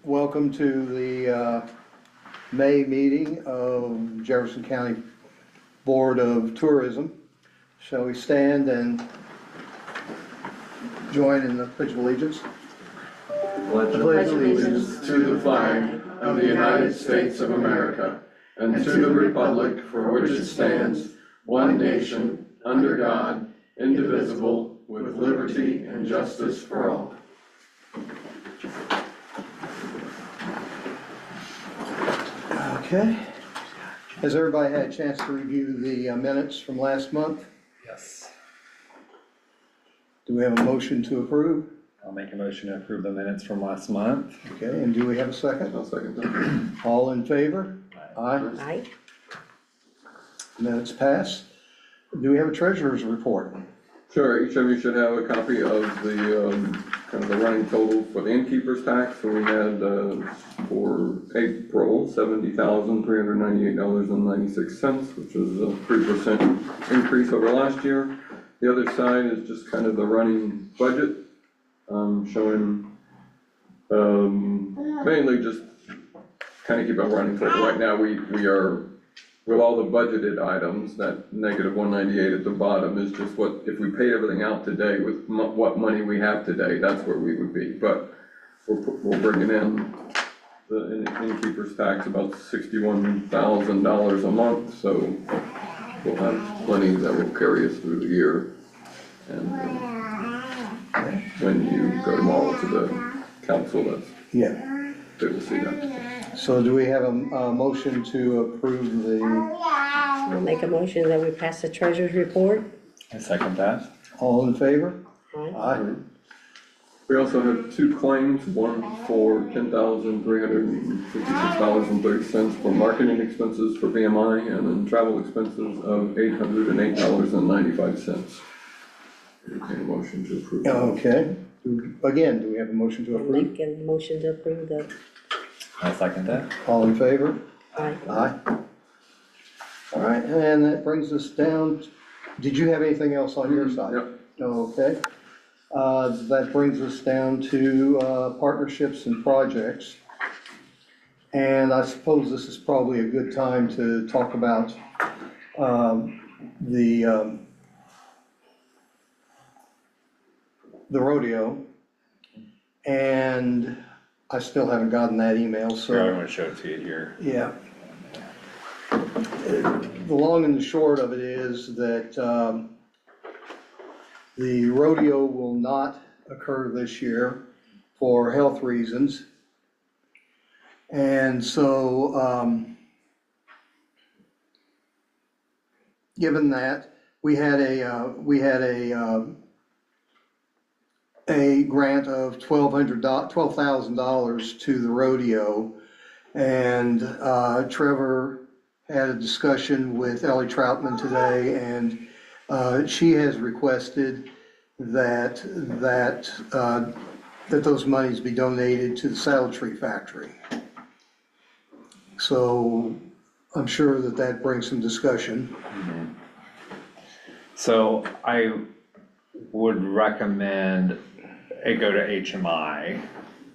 welcome to the May meeting of Jefferson County Board of Tourism. Shall we stand and join in the Pledge of Allegiance? Pledge allegiance to the flag of the United States of America and to the republic for which it stands, one nation, under God, indivisible, with liberty and justice for all. Okay. Has everybody had a chance to review the minutes from last month? Yes. Do we have a motion to approve? I'll make a motion to approve the minutes from last month. Okay, and do we have a second? I'll second that. All in favor? Aye. Aye. Minutes pass. Do we have a treasurer's report? Sure, each of you should have a copy of the, kind of the running total for the innkeeper's tax. So we had, for April, $70,398.96, which is a 3% increase over last year. The other side is just kind of the running budget, showing, mainly just kind of keep a running total. Right now, we are, with all the budgeted items, that negative 198 at the bottom is just what, if we paid everything out today with what money we have today, that's where we would be. But we're bringing in the innkeeper's tax about $61,000 a month, so we'll have plenty that will carry us through the year. And when you go tomorrow to the council, they will see that. So do we have a motion to approve the, I'll make a motion that we pass the treasurer's report. I second that. all in favor? Aye. Aye. We also have two claims, one for $10,356.30 for marketing expenses for BMI, and then travel expenses of $808.95. Entertain a motion to approve. Okay. Again, do we have a motion to I'll approve? make a motion to approve the, I second that. All in favor? aye. Aye. All right, and that brings us down, did you have anything else on your side? Yep. Okay. That brings us down to partnerships and projects. And I suppose this is probably a good time to talk about the rodeo. And I still haven't gotten that email, so. Here, I want to show it to you here. Yeah. The long and the short of it is that the rodeo will not occur this year for health reasons. And so, given that, we had a grant of $12,000 to the rodeo. And Trevor had a discussion with Ellie Troutman today, and she has requested that those monies be donated to the Saddle Tree Factory. So I'm sure that brings some discussion. Mm-hmm. So I would recommend it go to HMI,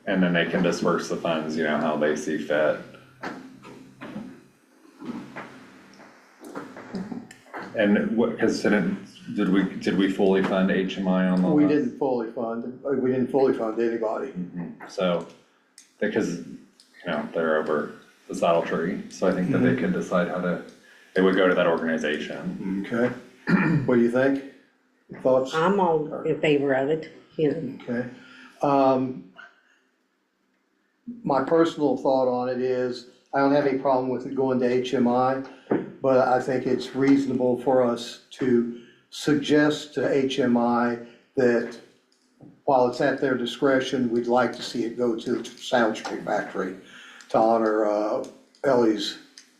and then they can disperse the funds, you know, how they see fit. And what, because did we fully fund HMI on the? We didn't fully fund anybody. Mm-hmm. So, because, you know, they're over the Saddle Tree, so I think that they can decide how to, they would go to that organization. Okay. What do you think? Thoughts? I'm all in favor of it, you know. Okay. My personal thought on it is, I don't have any problem with it going to HMI, but I think it's reasonable for us to suggest to HMI that while it's at their discretion, we'd like to see it go to the Saddle Tree Factory to honor Ellie's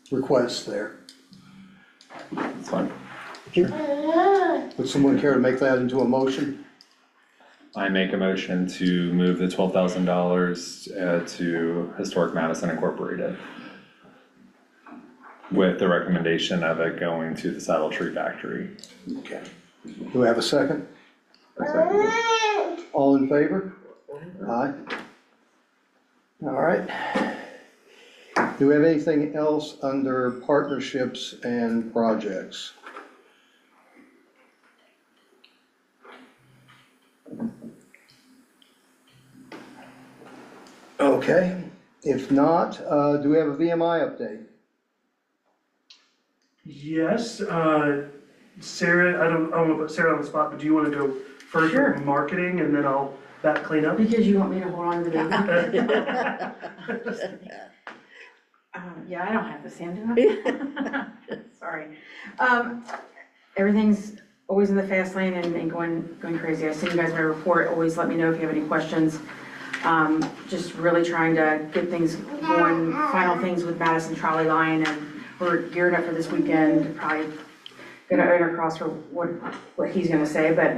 request there. That's fine. Would someone care to make that into a motion? I make a motion to move the $12,000 to Historic Madison Incorporated, with the recommendation of it going to the Saddle Tree Factory. Okay. Do we have a second? I second it. All in favor? Aye. All right. Do we have anything else under partnerships and projects? Okay, if not, do we have a VMI update? Yes, Sarah, I don't want to put Sarah on the spot, but do you want to go first Sure. with marketing and then I'll back clean up? Because you want me to hold on to the yeah, I don't have this hand, do I? Sorry. Everything's always in the fast lane and going crazy. I send you guys my report, always let me know if you have any questions. Just really trying to get things going, final things with Madison Trolley Line, and we're gearing up for this weekend, probably gonna own across for what he's gonna say, but,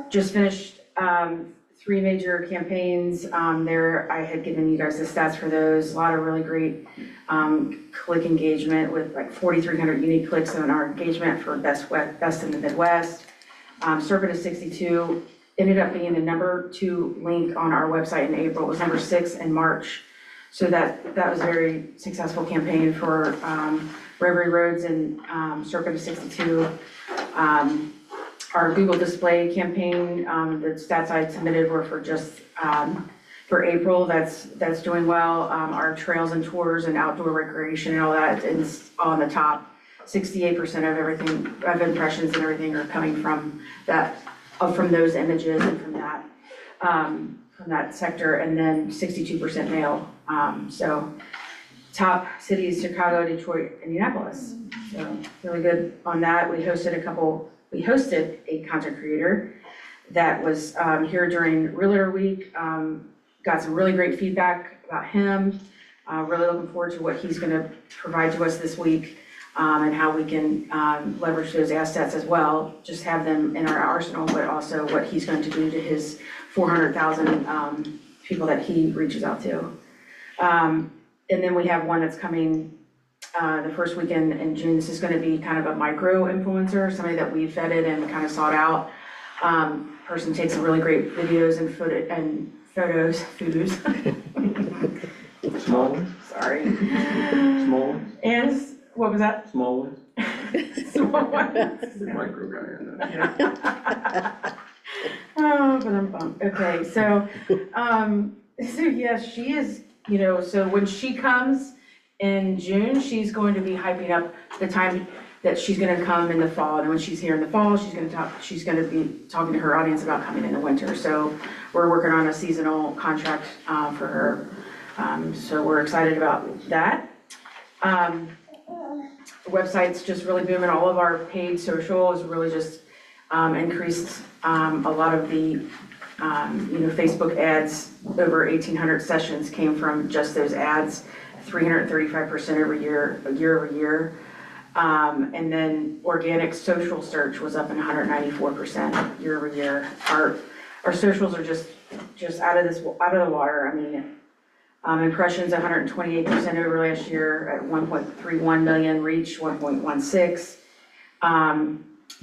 just finished, 3 major campaigns, there, I had given you guys the stats for those, a lot of really great, click engagement with like 4,300 unique clicks on our engagement for best in the Midwest. Serpent of 62 ended up being the number 2 link on our website in April. It was number 6 in March. So that was a very successful campaign for Reverie Roads and Serpent of 62. Our Google Display campaign, the stats I submitted were for just for April. That's doing well. Our trails and tours and outdoor recreation and all that is on the top. 68% of everything, of impressions and everything are coming from that, from those images and from that sector, and then 62% mail. So top cities, Chicago, Detroit, and Indianapolis. So really good on that. We hosted a content creator that was here during Realtor Week. Got some really great feedback about him. Really looking forward to what he's gonna provide to us this week, and how we can leverage those assets as well. Just have them in our arsenal, but also what he's going to do to his 400,000 people that he reaches out to. And then we have one that's coming the first weekend in June. This is gonna be kind of a micro influencer, somebody that we've vetted and kind of sought out. Person takes some really great videos and photos. Small ones, Sorry. small ones, And, what was that? small ones, Small one. the micro guy in there. Oh, but I'm bummed. Okay, so yes, she is, so when she comes in June, she's going to be hyping up the time that she's gonna come in the fall. And when she's here in the fall, she's gonna be talking to her audience about coming in the winter. So we're working on a seasonal contract for her. So we're excited about that. The website's just really booming. All of our paid social is really just increased. A lot of the Facebook ads, over 1,800 sessions came from just those ads, 335% year over year. And then organic social search was up in 194% year over year. Our socials are just out of the water. I mean, impressions 128% over last year at 1.31 million, reach 1.16.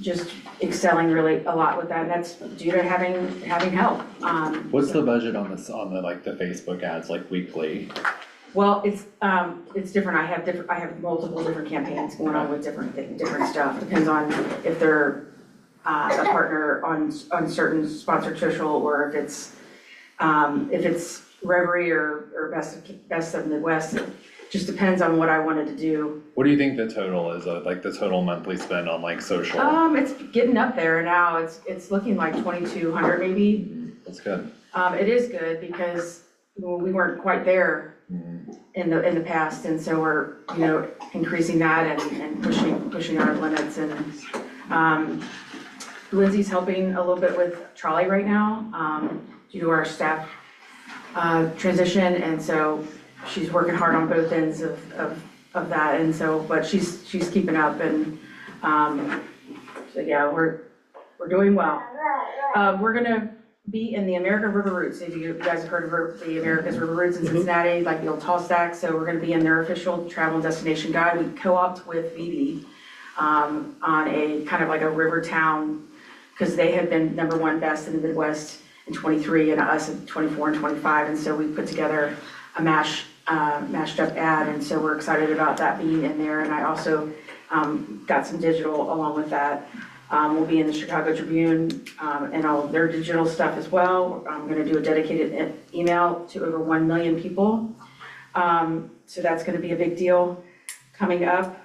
Just excelling really a lot with that. And that's due to having help. What's the budget on this, on the Facebook ads, like weekly? Well, it's different. I have multiple different campaigns going on with different stuff. Depends on if they're a partner on certain sponsored social, or if it's Reverie or Best of the Midwest. It just depends on what I wanted to do. What do you think the total is, like the total monthly spend on like social? It's getting up there now. It's looking like 2,200 maybe. That's good. It is good because we weren't quite there in the past, and so we're increasing that and pushing our limits. And Lindsay's helping a little bit with trolley right now due to our staff transition, and so she's working hard on both ends of that. And so, but she's keeping up, and so yeah, we're doing well. We're gonna be in the American River Routes. If you guys have heard of the America's River Routes in Cincinnati, like the old tall stack. So we're gonna be in their official travel and destination guide. We co-opt with VB on a kind of like a river town, because they have been #1 best in the Midwest in 23 and us in 24 and 25. And so we put together a mashed up ad, and so we're excited about that being in there. And I also got some digital along with that. We'll be in the Chicago Tribune and all of their digital stuff as well. I'm gonna do a dedicated email to over 1 million people. So that's gonna be a big deal coming up.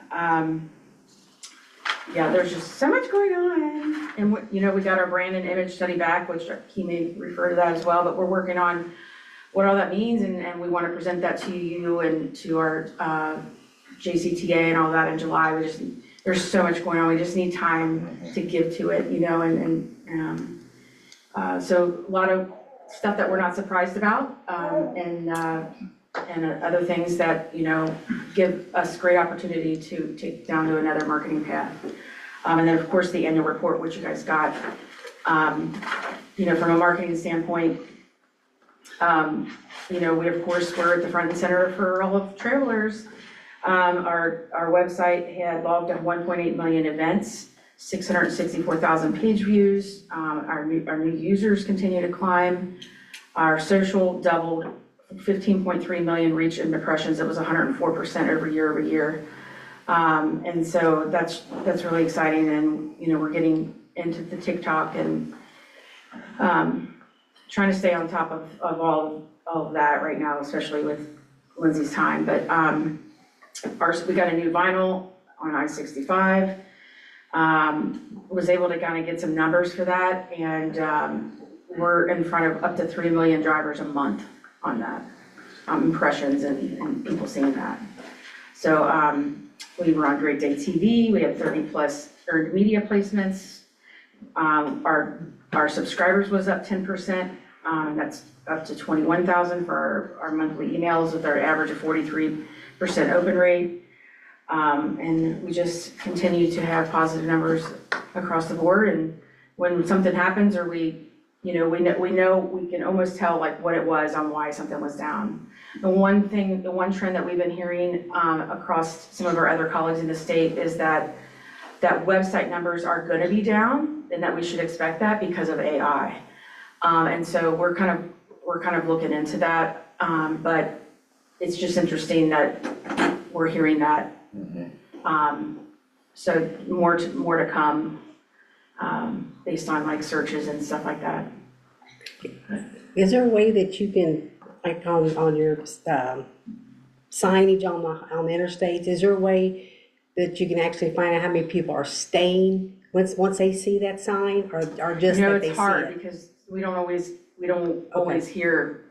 Yeah, there's just so much going on. And, we got our brand and image study back, which he may refer to that as well, but we're working on what all that means, and we want to present that to you and to our JCTA and all that in July. There's so much going on. We just need time to give to it, so a lot of stuff that we're not surprised about, and other things that, give us great opportunity to take down to another marketing path. And then, of course, the annual report, which you guys got. From a marketing standpoint, we, of course, were at the front and center for all of travelers. Our website had logged on 1.8 million events, 664,000 page views. Our new users continue to climb. Our social doubled, 15.3 million reach and impressions. It was 104% year over year. And so that's really exciting. And, we're getting into the TikTok and trying to stay on top of all of that right now, especially with Lindsay's time. But we got a new vinyl on I-65. Was able to kind of get some numbers for that. And we're in front of up to 3 million drivers a month on that, impressions and people seeing that. So we were on Great Day TV. We had 30 plus earned media placements. Our subscribers was up 10%. That's up to 21,000 for our monthly emails with our average of 43% open rate. And we just continue to have positive numbers across the board. And when something happens or we can almost tell like what it was on why something was down. The one trend that we've been hearing across some of our other colleagues in the state is that website numbers are going to be down, and that we should expect that because of AI. And so we're kind of looking into that, but it's just interesting that we're hearing that. So more to come based on like searches and stuff like that. Is there a way that you can, like on your signage on the interstates, is there a way that you can actually find out how many people are staying once they see that sign, or just that they see it? It's hard because we don't always hear,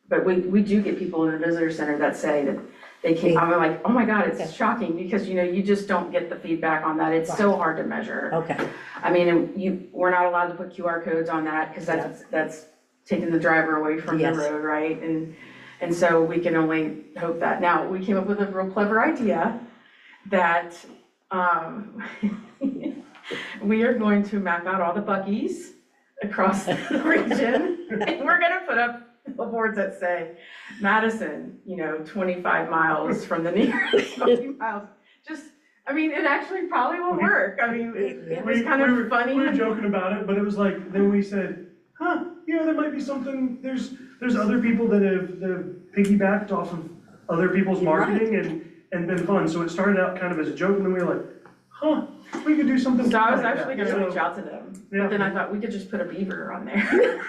but we do get people in the visitor center that say that they came. I'm like, oh my God, it's shocking because you just don't get the feedback on that. It's so hard to measure. Okay. I mean, we're not allowed to put QR codes on that because that's taking the driver away from the road, right? And so we can only hope that. Now, we came up with a real clever idea that we are going to map out all the Buc-ee's across the region, and we're gonna put up billboards that say, Madison, 25 miles from the nearest 20 miles. It actually probably will work. I mean, it was kind of funny. We were joking about it, but it was like, then we said, there might be something, there's other people that have piggybacked off of other people's marketing and been fun. So it started out kind of as a joke, and then we were like, we could do something. So I was like actually that. gonna reach out to them, Yeah. but then I thought we could just put a beaver on there.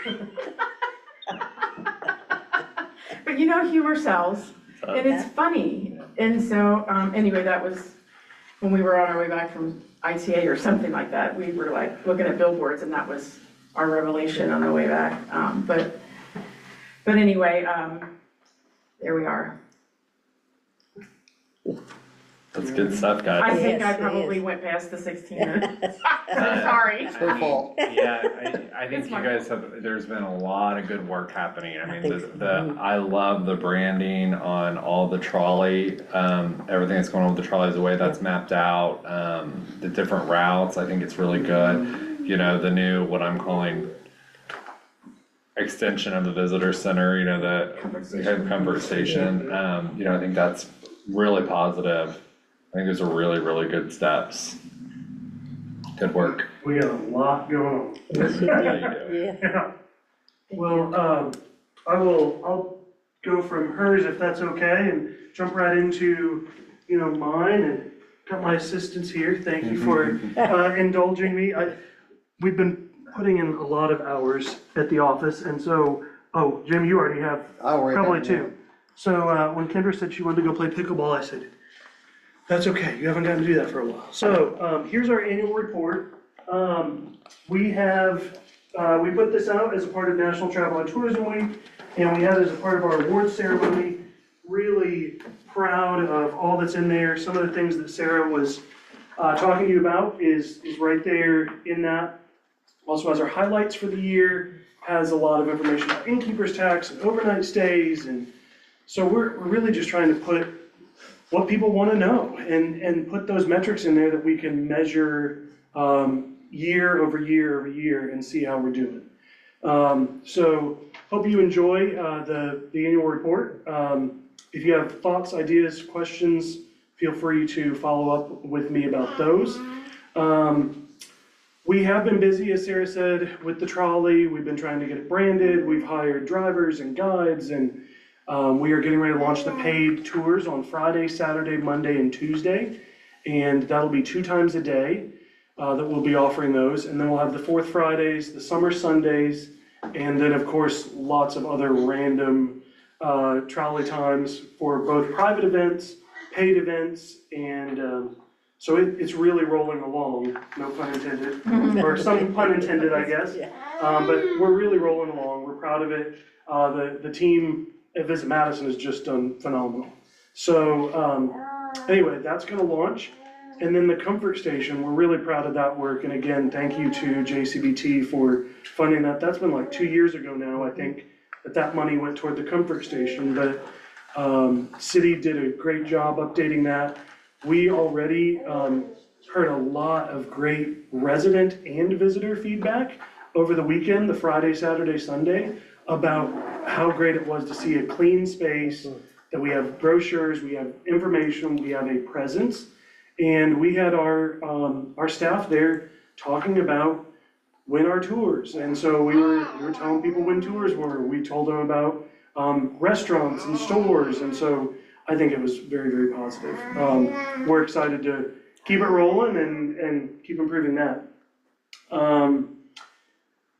But humor sells, and it's funny. And so, anyway, that was when we were on our way back from ITA or something like that. We were like looking at billboards, and that was our revelation on the way back. But anyway, there we are. That's good stuff, guys. I think I Yes, it probably is. went past the 16 minutes. Sorry. It's her fault. Yeah, I think It's you my guys there's been a lot of good work happening. I mean, think so. I love the branding on all the trolley, everything that's going on with the trolleys, the way that's mapped out, the different routes, I think it's really good. The new, what I'm calling extension of the visitor center, the comfort station, I think that's really positive. I think those are really, really good steps. Good work. We got a lot going on. Yeah, you do. Yeah. Yeah. Well, I'll go from hers if that's okay, and jump right into, mine, and got my assistants here. Thank you for indulging me. We've been putting in a lot of hours at the office, and so, oh, Jim, you already have I already have probably one. two. So, when Kendra said she wanted to go play pickleball, I said, that's okay, you haven't gotten to do that for a while. So, here's our annual report. We put this out as a part of National Travel and Tourism Week, and we had it as a part of our awards ceremony. Really proud of all that's in there. Some of the things that Sarah was talking to you about is right there in that. Also has our highlights for the year, has a lot of information about innkeeper's tax and overnight stays, and so we're really just trying to put what people want to know and put those metrics in there that we can measure year over year over year and see how we're doing. So hope you enjoy the annual report. If you have thoughts, ideas, questions, feel free to follow up with me about those. We have been busy, as Sarah said, with the trolley. We've been trying to get it branded. We've hired drivers and guides, and we are getting ready to launch the paid tours on Friday, Saturday, Monday, and Tuesday. And that'll be 2 times a day that we'll be offering those. And then we'll have the 4th Fridays, the summer Sundays, and then, of course, lots of other random trolley times for both private events, paid events, and so it's really rolling along, no pun intended, or some pun intended, I guess. But we're really rolling along. We're proud of it. The team at Visit Madison has just done phenomenal. So anyway, that's going to launch. And then the Comfort Station, we're really proud of that work. And again, thank you to JCBT for funding that. That's been like 2 years ago now, I think, that money went toward the Comfort Station. But City did a great job updating that. We already heard a lot of great resident and visitor feedback over the weekend, the Friday, Saturday, Sunday, about how great it was to see a clean space, that we have brochures, we have information, we have a presence. And we had our staff there talking about when our tours. And so we were telling people when tours were. We told them about restaurants and stores. And so I think it was very, very positive. We're excited to keep it rolling and keep improving that.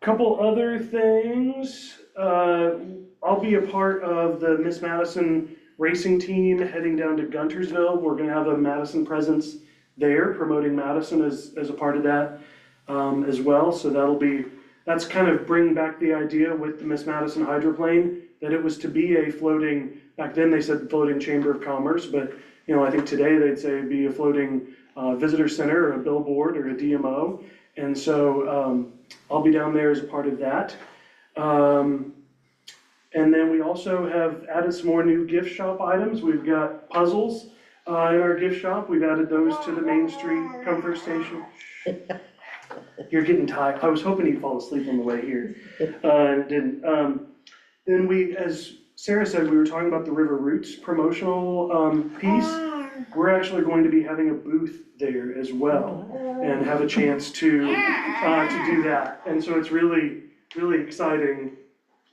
Couple other things. I'll be a part of the Miss Madison racing team heading down to Guntersville. We're gonna have a Madison presence there, promoting Madison as a part of that as well. So that's kind of bringing back the idea with the Miss Madison hydroplane, that it was to be a floating, back then they said floating chamber of commerce, but I think today they'd say it'd be a floating visitor center or a billboard or a DMO. And so I'll be down there as a part of that. And then we also have added some more new gift shop items. We've got puzzles in our gift shop. We've added those to the Main Street Comfort Station. You're getting tired. I was hoping you'd fall asleep on the way here. Didn't. Then we, as Sarah said, we were talking about the River Roots promotional piece. We're actually going to be having a booth there as well and have a chance to do that. And so it's really, really exciting.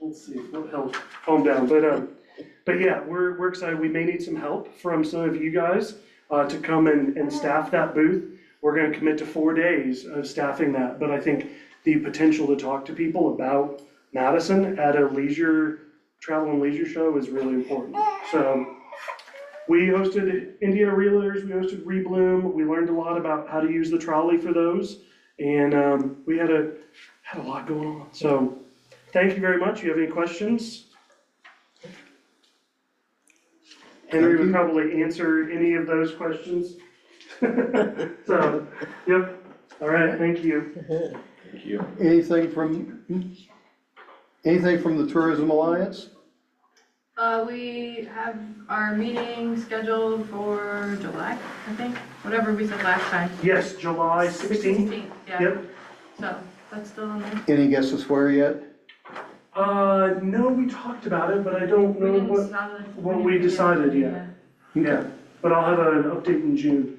Let's see what helps calm down, but yeah, we're excited. We may need some help from some of you guys to come and staff that booth. We're going to commit to 4 days of staffing that, but I think the potential to talk to people about Madison at a travel and leisure show is really important. So we hosted Indiana Realtors, we hosted Rebloom. We learned a lot about how to use the trolley for those, and we had a lot going on. So thank you very much. You have any questions? Henry would probably answer any of those questions. So, yep. All right, thank you. Thank you. Anything from the Tourism Alliance? We have our meeting scheduled for July, I think, whatever we said last time. Yes, July 16th. 16th, yeah. Yep. So, that's still on there. Any guesses where yet? No, we talked about it, but I don't know what we didn't decided yeah. yet. Yeah, but I'll have an update in June,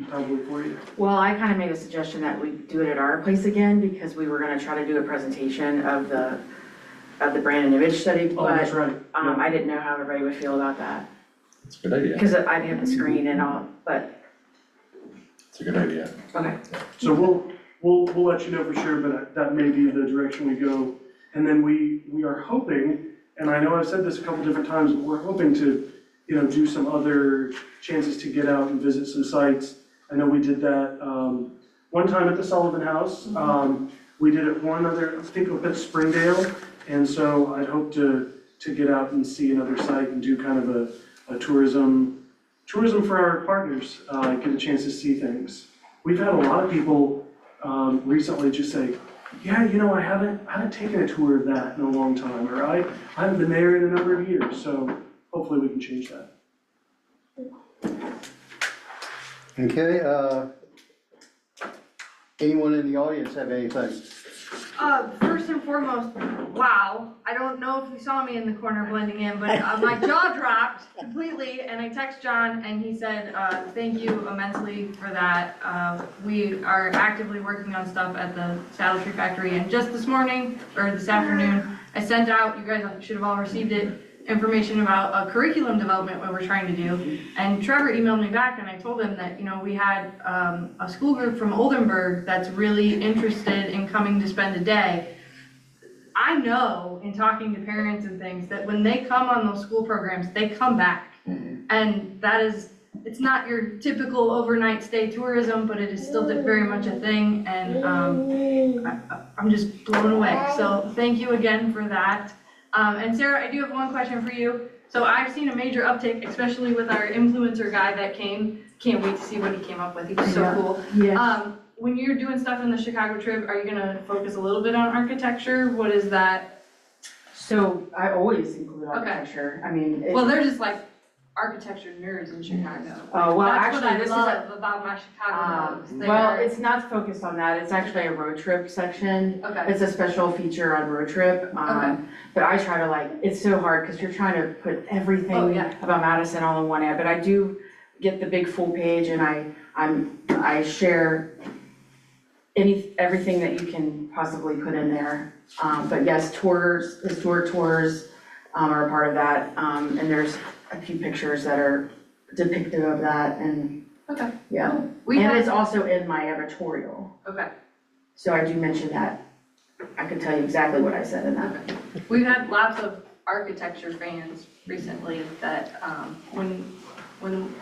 probably for you. Well, I kind of made a suggestion that we do it at our place again, because we were gonna try to do a presentation of the Brandon image study, Oh, that's but, right. Yeah. I didn't know how everybody would feel about that. It's a good idea. Cause I'd have the screen and all, but, It's a good idea. okay. So we'll let you know for sure, but that may be the direction we go. And then we are hoping, and I know I've said this a couple different times, but we're hoping to, do some other chances to get out and visit some sites. I know we did that, one time at the Sullivan House. We did it one other, I think up at Springdale. And so I'd hope to get out and see another site and do kind of a tourism for our partners, get a chance to see things. We've had a lot of people, recently just say, yeah, I haven't taken a tour of that in a long time, or I haven't been there in a number of years, so hopefully we can change that. Okay, anyone in the audience have anything? First and foremost, wow, I don't know if you saw me in the corner blending in, but my jaw dropped completely, and I text John, and he said, thank you immensely for that. We are actively working on stuff at the Saddle Tree Factory, and just this morning, or this afternoon, I sent out, you guys should have all received it, information about a curriculum development what we're trying to do. And Trevor emailed me back, and I told him that, we had a school group from Oldenburg that's really interested in coming to spend a day. I know in talking to parents and things that when they come on those school programs, they come back. And that is, it's not your typical overnight stay tourism, but it is still very much a thing. And I'm just blown away. So thank you again for that. And Sarah, I do have one question for you. So I've seen a major uptick, especially with our influencer guy that came. Can't wait to see what he came up with. He was so cool. Yeah. When you're doing stuff in the Chicago trip, are you gonna focus a little bit on architecture? What is that? So I always include architecture. I mean, Well, they're just like architecture nerds in Chicago. Oh, well, That's actually, what this is I love about my Chicago dogs. well, it's not focused on that. It's actually a road trip section. Okay. It's a special feature on road trip. Okay. But I try to it's so hard because you're trying to put everything Oh, yeah. about Madison all in one ad. But I do get the big full page, and I share everything that you can possibly put in there. But yes, historic tours are a part of that. And there's a few pictures that are depictive of that, and Okay. yeah. We And had, it's also in my editorial, okay. so I do mention that. I could tell you exactly what I said in that. We've had lots of architecture fans recently that, when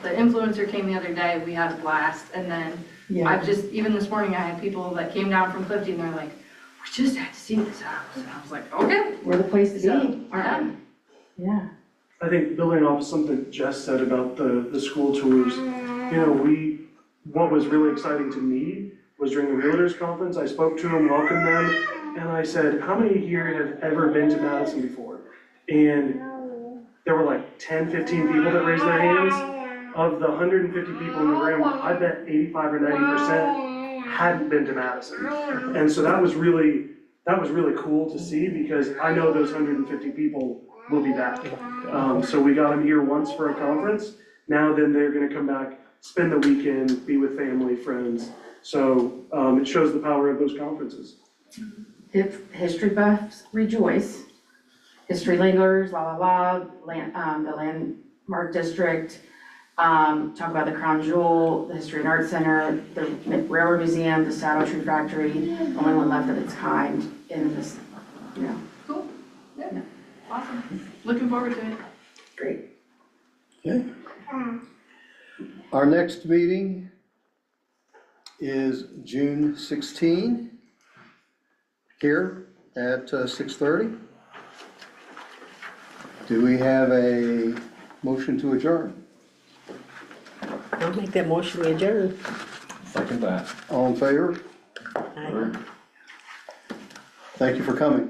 the influencer came the other day, we had a blast. And then I've just, even this morning, I had people that came down from Clifton, and they're like, we just had to see this house. And I was like, okay. We're the place to So, be, aren't we? Yeah. I think building off something Jess said about the school tours, what was really exciting to me was during the Realtors Conference, I spoke to them, welcomed them, and I said, how many here have ever been to Madison before? And there were like 10, 15 people that raised their hands. Of the 150 people in the room, I bet 85 or 90% hadn't been to Madison. And so that was really cool to see, because I know those 150 people will be back. So we got them here once for a conference. Now then they're gonna come back, spend the weekend, be with family, friends. So it shows the power of those conferences. If history buffs rejoice, history linglers, the landmark district, talk about the Crown Jewel, the History and Art Center, the Railroad Museum, the Saddle Tree Factory, the only one left of its kind in this, Cool. Yeah. Awesome. Looking forward to it. great. Okay. Our next meeting is June 16, here at 6:30. Do we have a motion to adjourn? I'll make that motion to adjourn. Second that. All in favor? Aye. Thank you for coming.